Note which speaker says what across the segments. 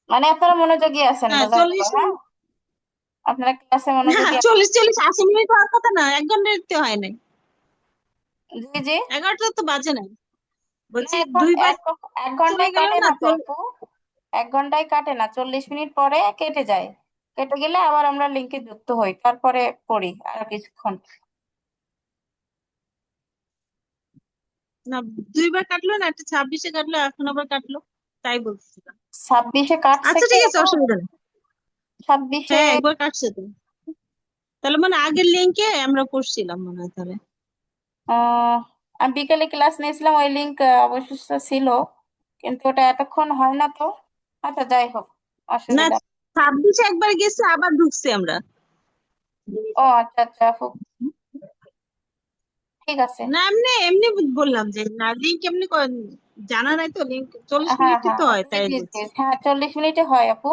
Speaker 1: মানে আপনারা মনোযোগী আছেন
Speaker 2: হ্যাঁ,
Speaker 1: বোঝা গেল,
Speaker 2: 40
Speaker 1: হ্যাঁ।
Speaker 2: মিনিট।
Speaker 1: আপনারা ক্লাসে
Speaker 2: না,
Speaker 1: মনোযোগী আছেন।
Speaker 2: 40 40 80 মিনিট হওয়ার কথা না, 1 ঘন্টা দিতে হয় নাই।
Speaker 1: জি জি।
Speaker 2: 11টা তো বাজে নাই।
Speaker 1: না
Speaker 2: বলছি
Speaker 1: এখন
Speaker 2: 2 বার
Speaker 1: এক
Speaker 2: চলে
Speaker 1: ঘন্টায়
Speaker 2: গেল
Speaker 1: কাটে
Speaker 2: না
Speaker 1: না তো
Speaker 2: চল।
Speaker 1: আপু। 1 ঘন্টায় কাটে না, 40 মিনিট পরে কেটে যায়। কেটে গেলে আবার আমরা লিঙ্কে যুক্ত হই, তারপরে পড়ি আর কিছুক্ষণ।
Speaker 2: না, 2 বার কাটলো না, একটা 26-এ কাটলো, এখন আবার কাটলো, তাই বলছিলাম।
Speaker 1: 26-এ কাটছে
Speaker 2: আচ্ছা,
Speaker 1: কি
Speaker 2: ঠিক আছে,
Speaker 1: এখন?
Speaker 2: অসুবিধা নেই।
Speaker 1: 26-এ?
Speaker 2: হ্যাঁ, একবার কাটছে তো। তাহলে মানে আগের লিঙ্কে আমরা পড়ছিলাম মনে হয় তাহলে।
Speaker 1: আমি বিকেলে ক্লাস নিয়েছিলাম, ওই লিঙ্ক অবশ্য ছিল, কিন্তু ওটা এতক্ষণ হয় না তো। আচ্ছা যাই হোক,
Speaker 2: না,
Speaker 1: অসুবিধা নেই।
Speaker 2: 26-এ একবার গেছে, আবার ঢুকছি আমরা।
Speaker 1: ও আচ্ছা আচ্ছা আপু, ঠিক আছে।
Speaker 2: না, এমনি এমনি বললাম যে না, লিঙ্ক এমনি জানা নাই তো, লিঙ্ক 40
Speaker 1: হ্যাঁ
Speaker 2: মিনিটই
Speaker 1: হ্যাঁ
Speaker 2: তো হয়,
Speaker 1: জি
Speaker 2: তাই
Speaker 1: জি জি,
Speaker 2: বলছি।
Speaker 1: হ্যাঁ 40 মিনিটে হয় আপু।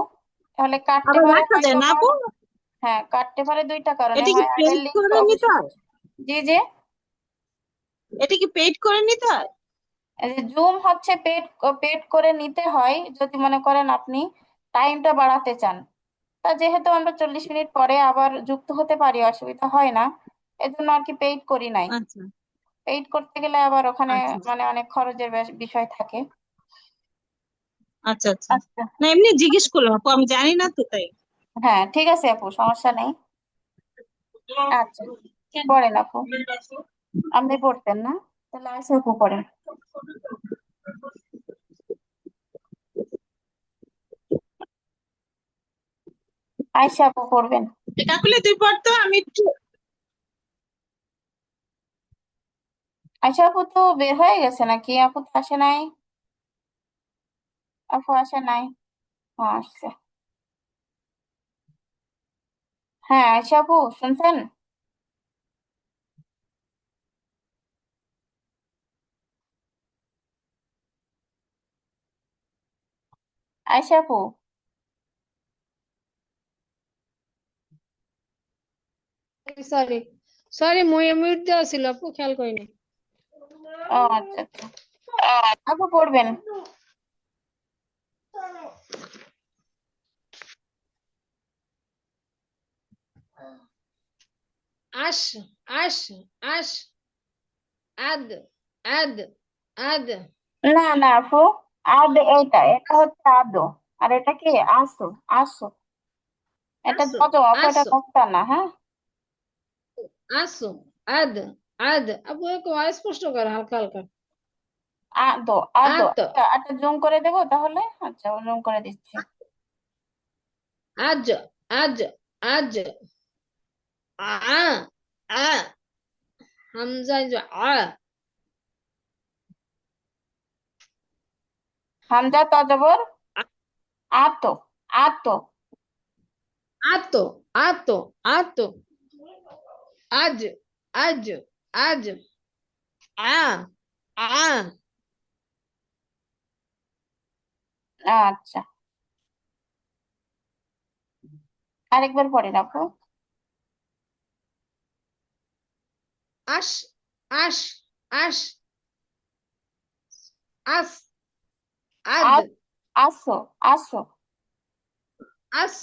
Speaker 1: তাহলে কাটতে
Speaker 2: আবার
Speaker 1: পারে
Speaker 2: রাখা
Speaker 1: হয়তো
Speaker 2: যায় না
Speaker 1: বা।
Speaker 2: আপু?
Speaker 1: হ্যাঁ কাটতে পারে দুইটা কারণে,
Speaker 2: এটা কি
Speaker 1: হয় আগের
Speaker 2: পেড
Speaker 1: লিঙ্ক
Speaker 2: করে
Speaker 1: অবশ্য।
Speaker 2: নিতে হয়?
Speaker 1: জি জি।
Speaker 2: এটা কি পেড করে নিতে হয়?
Speaker 1: এই যে জুম হচ্ছে পেড, পেড করে নিতে হয় যদি মনে করেন আপনি টাইমটা বাড়াতে চান। তা যেহেতু আমরা 40 মিনিট পরে আবার যুক্ত হতে পারি, অসুবিধা হয় না, এজন্য আর কি পেইড করি নাই।
Speaker 2: আচ্ছা,
Speaker 1: পেইড করতে গেলে আবার ওখানে
Speaker 2: আচ্ছা,
Speaker 1: মানে অনেক খরচের বিষয় থাকে।
Speaker 2: আচ্ছা, আচ্ছা।
Speaker 1: আচ্ছা।
Speaker 2: না, এমনি জিজ্ঞেস করলাম আপু, আমি জানি না তো, তাই।
Speaker 1: হ্যাঁ ঠিক আছে আপু, সমস্যা নেই। আচ্ছা,
Speaker 2: কেন?
Speaker 1: পড়েন আপু। আপনি পড়তেন না? তাহলে আসে আপু পড়েন। আয়সা আপু পড়বেন।
Speaker 2: কাকুলি, তুই পড় তো, আমি একটু।
Speaker 1: আয়সা আপু তো বের হয়ে গেছে নাকি? আপু তো আসে নাই। আপু আসে নাই? ও আসছে। হ্যাঁ আয়সা আপু শুনছেন? আয়সা আপু।
Speaker 3: সরি, সরি, মই মিউট দেওয়া ছিল আপু, খেয়াল করিনি।
Speaker 1: ও আচ্ছা আচ্ছা, আপু পড়বেন।
Speaker 3: আশ, আশ, আশ, আদ, আদ, আদ।
Speaker 1: না না আপু, এইটা এটা হচ্ছে আদো। আর এটা কি? আসো। আসো। এটা
Speaker 3: আসো,
Speaker 1: যত আপু, এটা
Speaker 3: আসো,
Speaker 1: দোক্তা না, হ্যাঁ।
Speaker 3: আসো, আদ, আদ। আপু একটু স্পষ্ট করে, হালকা হালকা।
Speaker 1: আদো। আদো,
Speaker 3: আত,
Speaker 1: আচ্ছা আচ্ছা, জুম করে দেবো তাহলে। আচ্ছা জুম করে দিচ্ছি।
Speaker 3: আজ, আজ, আজ, আ, আ, হামজা যে আ,
Speaker 1: হামজা তো জবর আতো। আতো।
Speaker 3: আতো, আতো, আতো, আজ, আজ, আজ, আ, আ,
Speaker 1: আচ্ছা, আরেকবার পড়েন আপু।
Speaker 3: আশ, আশ, আশ, আস, আদ,
Speaker 1: আ- আসো। আসো।
Speaker 3: আস,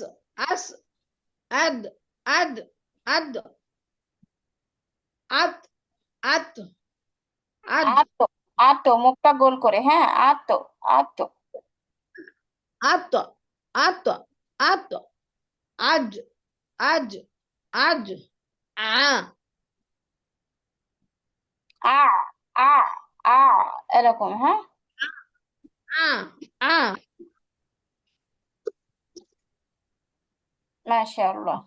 Speaker 3: আস, আদ, আদ, আদ, আত, আত, আদ,
Speaker 1: আতো। আতো, মুখটা গোল করে, হ্যাঁ আতো। আতো।
Speaker 3: আত, আত, আত, আজ, আজ, আজ, আ,
Speaker 1: আ। আ। আ, এরকম, হ্যাঁ।
Speaker 3: আ, আ।
Speaker 1: মাশাআল্লাহ।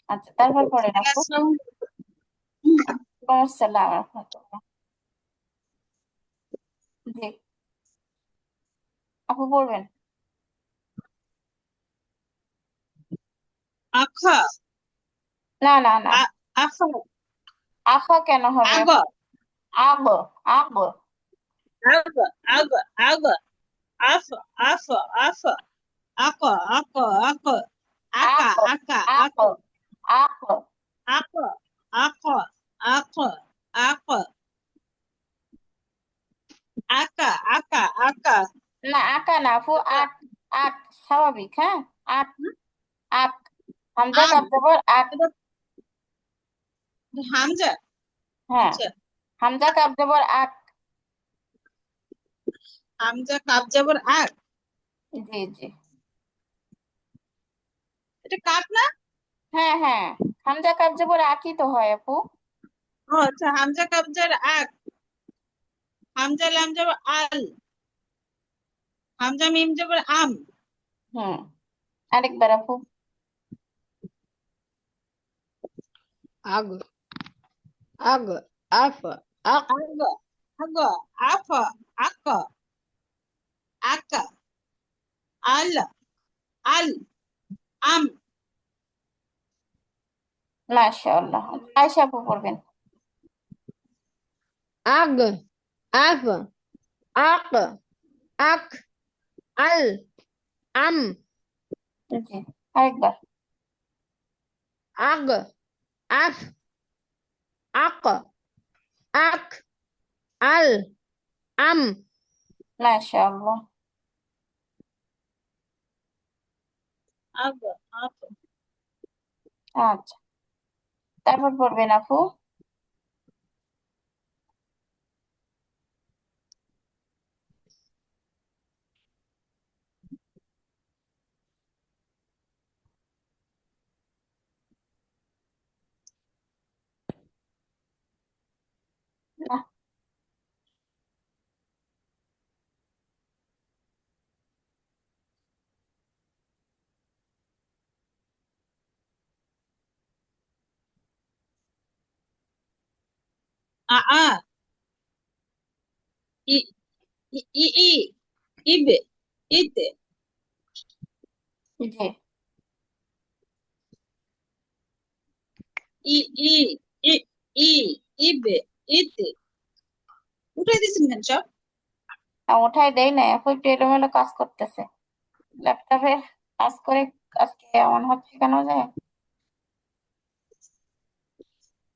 Speaker 1: আচ্ছা তারপর পড়েন আপু।
Speaker 2: আসসালামু
Speaker 1: ওয়ালাইকুম আসসালাম ওয়া রাহমাতুল্লাহ। জি, আপু পড়বেন।
Speaker 2: আখা,
Speaker 1: না না না,
Speaker 2: আখা,
Speaker 1: আখা কেন হবে
Speaker 2: আগা,
Speaker 1: আপু? আগ। আগ।
Speaker 2: আগা, আগা, আগা, আফা, আফা, আফা, আকা, আকা, আকা, আকা,
Speaker 1: আক।
Speaker 2: আকা,
Speaker 1: আক।
Speaker 2: আকা,
Speaker 1: আক।
Speaker 2: আকা, আকা, আকা, আকা, আকা, আকা, আকা,
Speaker 1: না, আকা না আপু, আক। আক স্বাভাবিক, হ্যাঁ। আক। আক। হামজা
Speaker 2: আম,
Speaker 1: কাপ জবর আক।
Speaker 2: এটা হামজা।
Speaker 1: হ্যাঁ,
Speaker 2: আচ্ছা,
Speaker 1: হামজা কাপ জবর আক।
Speaker 2: হামজা কাপ জবর আক।
Speaker 1: জি জি।
Speaker 2: এটা কাপ না?
Speaker 1: হ্যাঁ হ্যাঁ, হামজা কাপ জবর আকই তো হয় আপু।
Speaker 2: ও আচ্ছা, হামজা কাপ জবর আক, হামজা লাম জবর আল, হামজা মিম জবর আম।
Speaker 1: হুম, আরেকবার আপু।
Speaker 3: আগ আগ আফ আক
Speaker 2: আগ, আগ, আফ, আক, আক, আল, আল, আম।
Speaker 1: মাশাআল্লাহ। আয়েশা আপু পড়বেন।
Speaker 3: আগ আফ আক আক আল আম
Speaker 1: জি, আরেকবার।
Speaker 3: আগ আফ আক আক আল আম
Speaker 1: মাশাআল্লাহ।
Speaker 2: আগ, আফ।
Speaker 1: আচ্ছা, তারপর পড়বেন আপু। আহ,
Speaker 2: আ, আ, ই, ই, ই, ই, ইবে, ইতে,
Speaker 1: জি।
Speaker 2: ই, ই, ই, ই, ইবে, ইতে। উঠাই দিছেন কেন সব?
Speaker 1: ওঠাই দেই না আপু, একটু এলোমেলো কাজ করতেছে ল্যাপটপে। কাজ করে আজকে এমন হচ্ছে কেন যায়।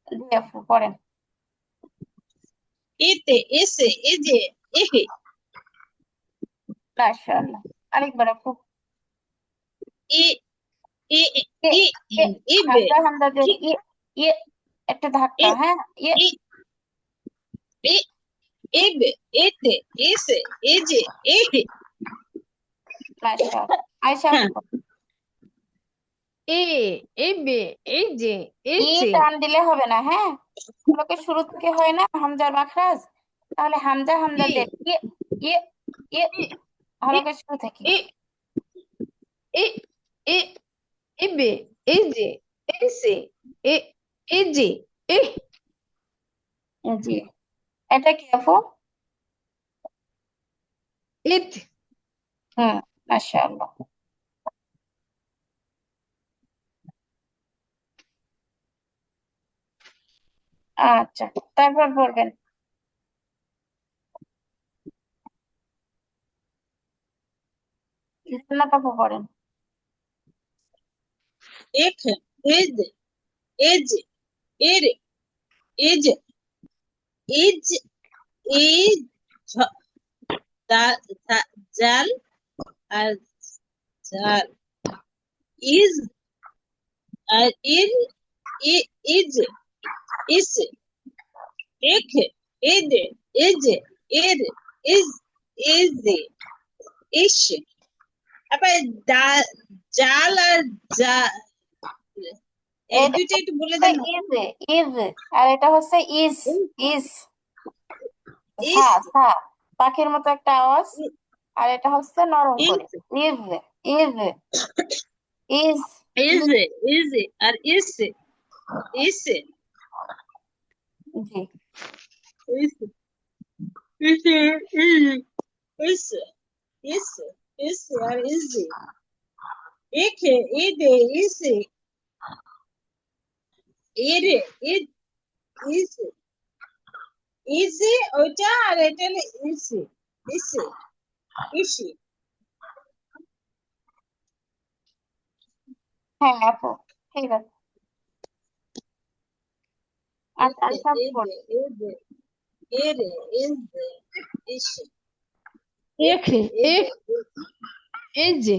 Speaker 1: জি আপু পড়েন।
Speaker 2: এতে, এসে, এজে, এহে,
Speaker 1: মাশাআল্লাহ। আরেকবার আপু।
Speaker 2: ই, ই,
Speaker 1: এ
Speaker 2: ই,
Speaker 1: এ
Speaker 2: ইবে,
Speaker 1: হামজা হামজা যে
Speaker 2: ই,
Speaker 1: ই। ই, একটা ধাক্কা,
Speaker 2: ই,
Speaker 1: হ্যাঁ। ইয়ে।
Speaker 2: ই, ই, ইবে, এতে, এসে, এজে, এহে।
Speaker 1: মাশাআল্লাহ। আয়েশা আপু
Speaker 2: হ্যাঁ,
Speaker 1: পড়েন।
Speaker 3: এ এবে এই যে
Speaker 1: ই
Speaker 3: এসে
Speaker 1: টান দিলে হবে না, হ্যাঁ। ওগুলোকে শুরু থেকে হয় না হামজার মাখরাজ, তাহলে হামজা হামজা
Speaker 3: এ
Speaker 1: যে ইয়ে। ইয়ে। ইয়ে।
Speaker 3: এ এ
Speaker 1: ওগুলোকে শুরু থেকে।
Speaker 3: এ এ এ এবে এই যে এসে এ এই যে এ
Speaker 1: জি। এটা কি আপু?
Speaker 3: ইত
Speaker 1: হুম, মাশাআল্লাহ। আচ্ছা, তারপর পড়বেন। জান্নাত আপু পড়েন।
Speaker 2: এক, এজ, এজ, এরে, এজ, এজ, এজ, জাল, আর জাল, ইজ, আর ইল, ইজ, ইস, এক, এদে, এজে, এর, ইজ, ইজে, ইস। আবার জাল আর জা, এই
Speaker 1: এটা
Speaker 2: দুইটা একটু বলে
Speaker 1: হচ্ছে
Speaker 2: দেন না।
Speaker 1: ইজ। ইজ। আর এটা হচ্ছে ইজ। ইজ। সা।
Speaker 2: ইস,
Speaker 1: সা। পাখির মতো একটা আওয়াজ। আর এটা হচ্ছে নরম করে।
Speaker 2: ইজ,
Speaker 1: ইজ। ইজ। ইজ।
Speaker 2: ইজ,
Speaker 1: ইজ।
Speaker 2: ইজ, আর ইস, ইস,
Speaker 1: জি।
Speaker 2: ইস, ইস, ইস, ইস, ইস, আর ইস, এক, এদে, ইস, এরে, ইজ, ইস, ইসি, ওইটা আর এটা হলো ইসি, ইসি, ইসি।
Speaker 1: হ্যাঁ আপু, ঠিক আছে। আচ্ছা,
Speaker 2: এতে,
Speaker 1: আচ্ছা আপু
Speaker 2: এদে,
Speaker 1: পড়বেন।
Speaker 2: এদে, এরে, ইজে, ইসি,
Speaker 3: एक है एक एज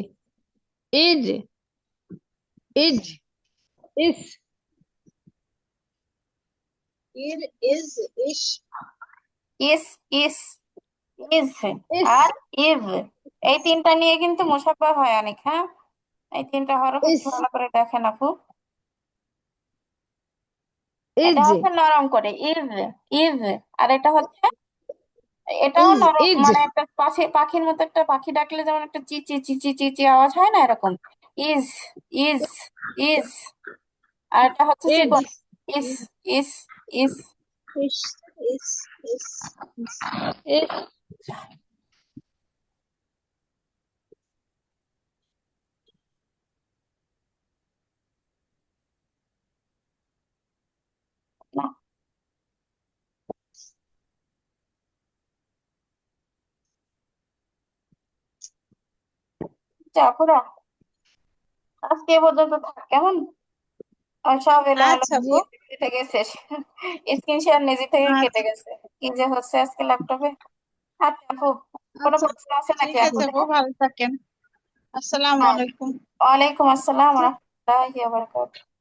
Speaker 3: एज एज इस
Speaker 2: ইর, ইজ, ইস,
Speaker 1: ইস, ইস, ইজ
Speaker 3: इस
Speaker 1: আর ইভ, এই তিনটা নিয়ে কিন্তু মুসাফা হয় অনেক। হ্যাঁ, এই তিনটা হরফ একটু
Speaker 3: इस
Speaker 1: ভালো করে দেখেন আপু। এটা
Speaker 3: इज
Speaker 1: হচ্ছে নরম করে ইভ, ইভ। আর এটা হচ্ছে, এটাও
Speaker 3: इज
Speaker 1: নরম,
Speaker 3: इज
Speaker 1: মানে একটা পাখির মতো, একটা পাখি ডাকলে যেমন একটা চি চি চি চি চি চি আওয়াজ হয় না, এরকম ইজ, ইজ, ইজ। আর এটা হচ্ছে
Speaker 3: एज
Speaker 1: চিকন, ইস, ইস, ইস।
Speaker 2: ইস, ইস, ইস, ইস।
Speaker 3: इस
Speaker 1: না, চাপুরা, আজকে এ পর্যন্ত থাক কেমন? আর সব এলোমেলো
Speaker 2: আচ্ছা আপু,
Speaker 1: কেটে গেছে, স্ক্রিন শেয়ার নিজে থেকে কেটে
Speaker 2: আচ্ছা,
Speaker 1: গেছে, কি যে হচ্ছে আজকে ল্যাপটপে। আচ্ছা আপু, কোনো
Speaker 2: আচ্ছা,
Speaker 1: প্রশ্ন আছে নাকি
Speaker 2: ঠিক
Speaker 1: আপু?
Speaker 2: আছে আপু, ভালো থাকেন। আসসালামু
Speaker 1: হ্যাঁ,
Speaker 2: আলাইকুম।
Speaker 1: ওয়ালাইকুম আসসালাম ওয়া রাহমাতুল্লাহি ওয়া বারাকাতুহু।